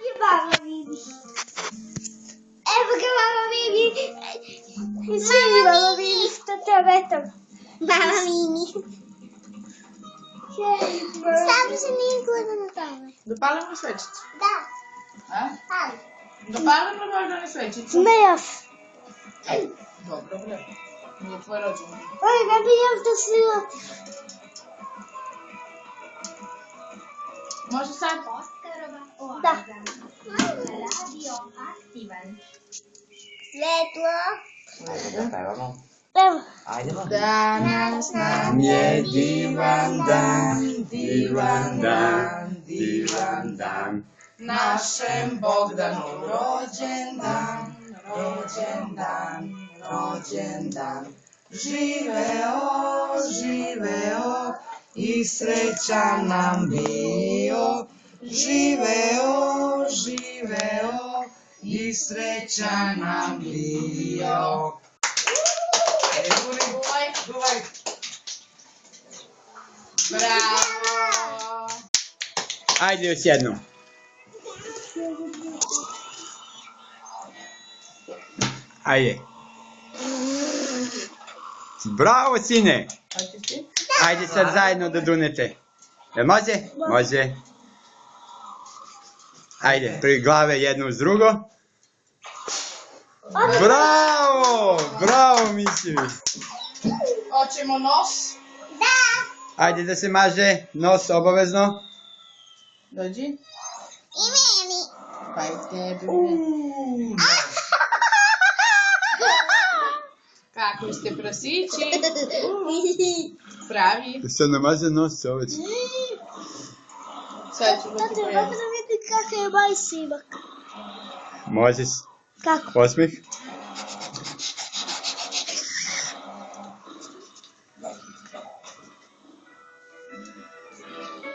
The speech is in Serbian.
I mama vidi. Evo ga mama vidi. Svi mama vidi što treba eto. Mama vidi. Samo se nije gleda na tome. Dopalimo svećicu? Da. A? Ali. Dopalimo možda ne svećicu? Ne još. Dobro, bre. Nije tvoj rođendan. Oj, ne bi još da si otiš. Može sad? Da. Radio aktivan. Svetlo. Ajde da pevamo. Evo. Ajdemo. Danas nam Je divan dan, divan dan, divan dan. našem Bogdanu rođendan, rođendan, rođendan. Živeo, živeo i srećan nam bio. Živeo, živeo i srećan nam bio. Ajde, duvaj. Bravo! Ajde još jednom. Ajde. Bravo, sine. Hoćeš ti? Ajde sad zajedno da dunete. Jel može? Može. Ajde, pri glave jedno uz drugo. Bravo! Bravo, miševi. Hoćemo nos? Ajde da se maže nos obavezno. Dođi. I meni. Pa i tebi. Kako ste prosići? Pravi. Da se namaže nos čoveč. Sad ću da ti Tata, pojavim. mogu da vidim kakav je moj snimak. Možeš. Kako? Osmih.